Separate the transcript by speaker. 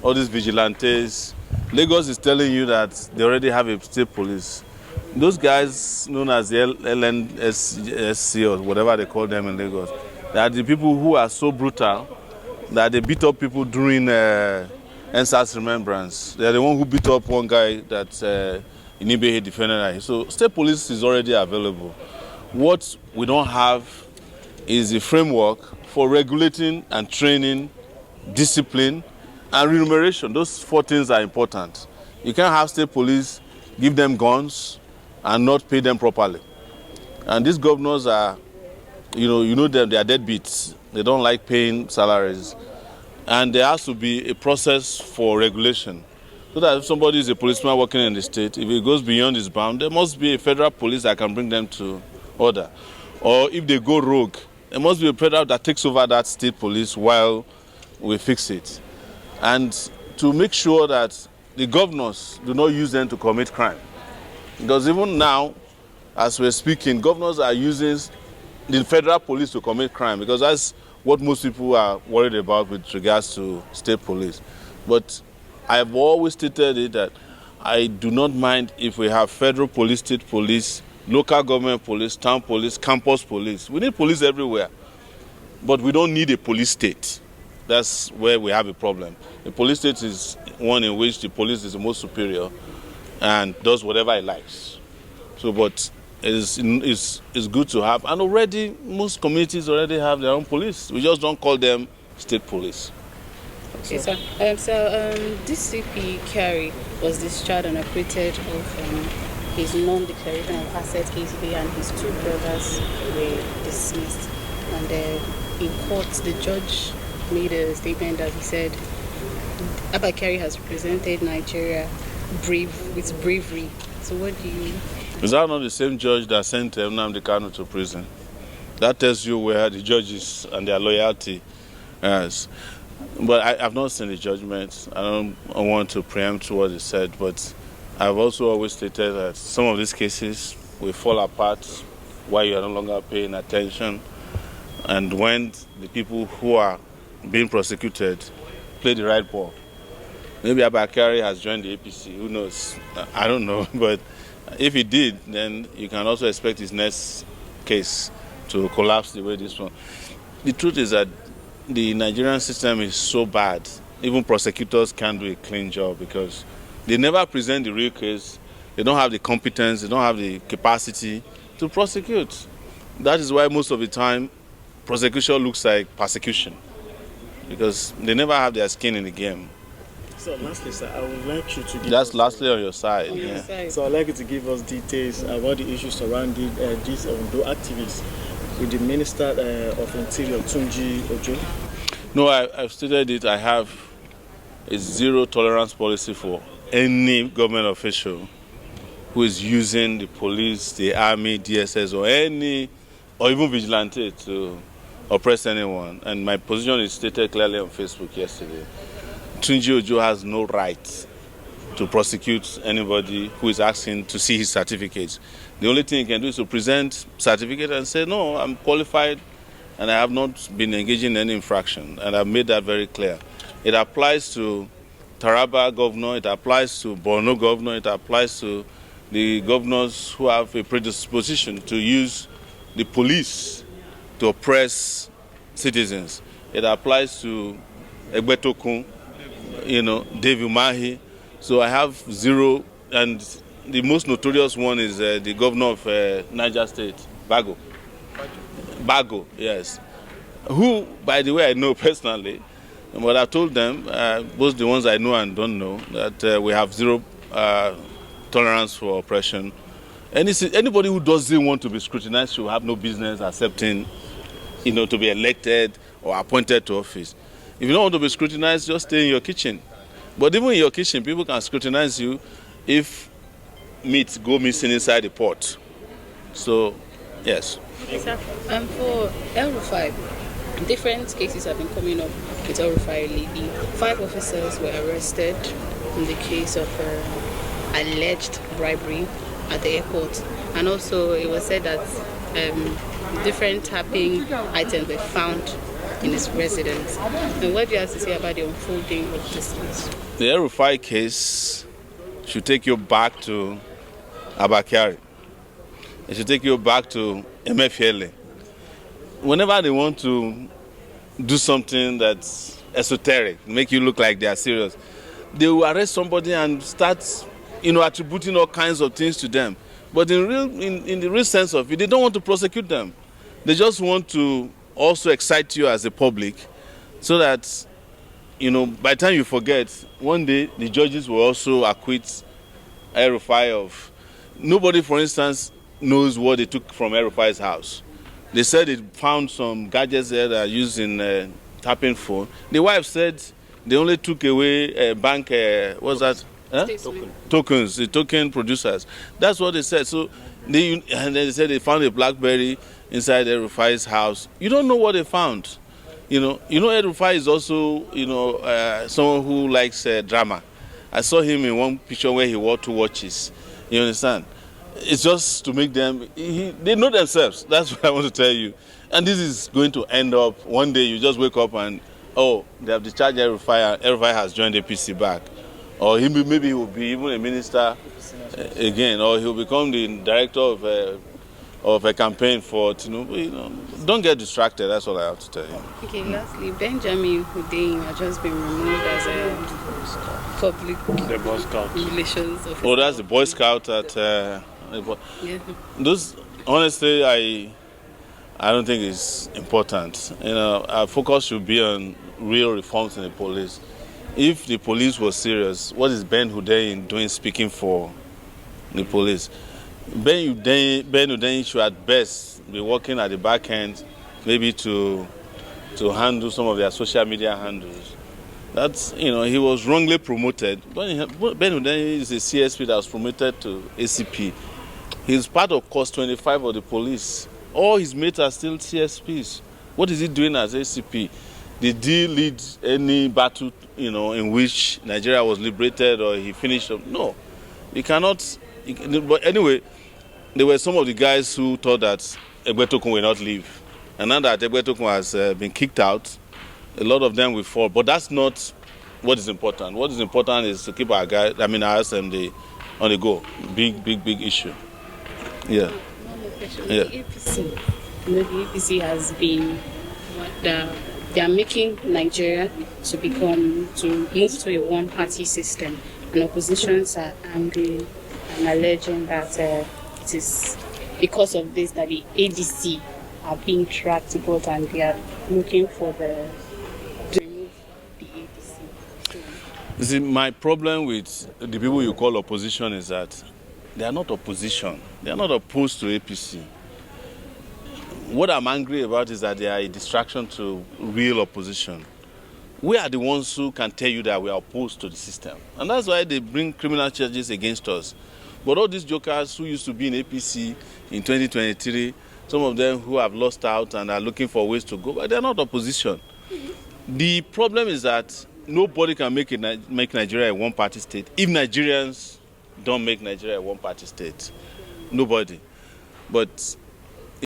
Speaker 1: all these vigilantes. Lagos is telling you that they already have a state police. Those guys known as the LNSC or whatever they call them in Lagos, they are the people who are so brutal that they beat up people during NSAS remembrance. They are the one who beat up one guy that Inibehe defended. So state police is already available. What we don't have is a framework for regulating and training, discipline, and remuneration. Those 4 things are important. You can't have state police, give them guns, and not pay them properly. And these governors are, you know them, they are deadbeats. They don't like paying salaries. And there has to be a process for regulation. So that if somebody is a policeman working in the state, if it goes beyond his bound, there must be a federal police that can bring them to order. Or if they go rogue, there must be a federal that takes over that state police while we fix it. And to make sure that the governors do not use them to commit crime. Because even now, as we're speaking, governors are using the federal police to commit crime, because that's what most people are worried about with regards to state police. But I've always stated it that I do not mind if we have federal police, state police, local government police, town police, campus police. We need police everywhere. But we don't need a police state. That's where we have a problem. A police state is one in which the police is the most superior and does whatever it likes. So, but it's good to have. And already, most communities already have their own police. We just don't call them state police.
Speaker 2: Okay, sir. DCP Kyari was discharged and acquitted of his non-declaration of assets KCB, and his 2 brothers were dismissed. And in court, the judge made a statement that he said Abba Kyari has represented Nigeria with bravery. So what do you...
Speaker 1: Is that not the same judge that sent Nnamdi Kanu to prison? That tells you where the judges and their loyalty is. But I've not seen the judgment. I don't want to preempt what he said, but I've also always stated that some of these cases will fall apart while you are no longer paying attention, and when the people who are being prosecuted play the right ball. Maybe Abba Kyari has joined the APC, who knows? I don't know, but if he did, then you can also expect his next case to collapse the way this one. The truth is that the Nigerian system is so bad, even prosecutors can't do a clean job because they never present the real case. They don't have the competence, they don't have the capacity to prosecute. That is why most of the time prosecution looks like persecution, because they never have their skin in the game.
Speaker 3: So lastly, sir, I would like you to give
Speaker 1: That's
Speaker 3: us...
Speaker 1: lastly on your side. Yeah.
Speaker 3: So I'd like you to give us details about the issues surrounding these Ondo activists with the Minister of Interior, Tunji Ojo.
Speaker 1: No, I've stated it. I have a zero tolerance policy for any government official who is using the police, the army, DSS, or even vigilante to oppress anyone. And my position is stated clearly on Facebook yesterday. Tunji Ojo has no right to prosecute anybody who is asking to see his certificates. The only thing he can do is to present certificate and say, no, I'm qualified and I have not been engaging in any infraction. And I've made that very clear. It applies to Taraba governor, it applies to Borno governor, it applies to the governors who have a predisposition to use the police to oppress citizens. It applies to Egbetokun, David Mahi. So I have zero, and the most notorious one is the governor of Niger State, Bago, yes. Who, by the way, I know personally, but I told them, both the ones I know and don't know, that we have zero tolerance for oppression. Anybody who doesn't want to be scrutinized should have no business accepting, to be elected or appointed to office. If you don't want to be scrutinized, just stay in your kitchen. But even in your kitchen, people can scrutinize you if meat go missing inside the pot. So, yes.
Speaker 2: For El-Rufai, different cases have been coming up with El-Rufai lately. 5 officers were arrested in the case of alleged bribery at the airport. And also it was said that different tapping items were found in his residence. And what do you have to say about the unfolding of this case?
Speaker 1: The El-Rufai case should take you back to Abba Kyari. It should take you back to MFLA. Whenever they want to do something that's esoteric, make you look like they are serious, they will arrest somebody and start, attributing all kinds of things to them. But in the real sense of it, they don't want to prosecute them. They just want to also excite you as a public so that, by the time you forget, one day the judges will also acquit El-Rufai of... Nobody, for instance, knows what they took from El-Rufai's house. They said they found some gadgets there that are used in tapping phone. The wife said they only took away bank, what's that? Huh? Tokens, the token producers. That's what they said. So and then they said they found a BlackBerry inside El-Rufai's house. You don't know what they found. El-Rufai is also, someone who likes drama. I saw him in one picture where he wore 2 watches. You understand? It's just to make them, they know themselves. That's what I want to tell you. And this is going to end up, one day you just wake up and, they have discharged El-Rufai and El-Rufai has joined the APC back. Or maybe he will be even a minister again, or he will become the director of a campaign for Tinubu. Don't get distracted, that's all I have to tell you.
Speaker 2: Okay, lastly, Benjamin Hundeyin has just been removed as a public relations officer.
Speaker 1: Oh, that's the Boy Scout at...
Speaker 2: Yeah.
Speaker 1: Those, honestly, I don't think it's important. Our focus should be on real reforms in the police. If the police was serious, what is Ben Hundeyin doing speaking for the police? Ben Hundeyin should at best be working at the back end, maybe to handle some of their social media handles. That's, he was wrongly promoted. Ben Hundeyin is a CSP that was promoted to ACP. He's part of Course 25 of the police. All his mates are still CSPs. What is he doing as ACP? Did he lead any battle, in which Nigeria was liberated or he finished up? No, he cannot. But anyway, there were some of the guys who thought that Egbetokun will not leave. And now that Egbetokun has been kicked out, a lot of them will fall. But that's not what is important. What is important is to keep our SMD on the go. Big issue. Yeah.
Speaker 2: One more question.
Speaker 1: Yeah.
Speaker 2: The APC, the APC has been they are making Nigeria to move to a one-party system, and oppositions are angry and alleging that it is because of this that the ADC are being tracked about and they are looking for to remove the ADC.
Speaker 1: You see, my problem with the people you call opposition is that they are not opposition. They are not opposed to APC. What I'm angry about is that they are a distraction to real opposition. We are the ones who can tell you that we are opposed to the system. And that's why they bring criminal charges against us. But all these jokers who used to be in APC in 2023, some of them who have lost out and are looking for ways to go, but they're not opposition. The problem is that nobody can make Nigeria a one-party state if Nigerians don't make Nigeria a one-party state. Nobody. But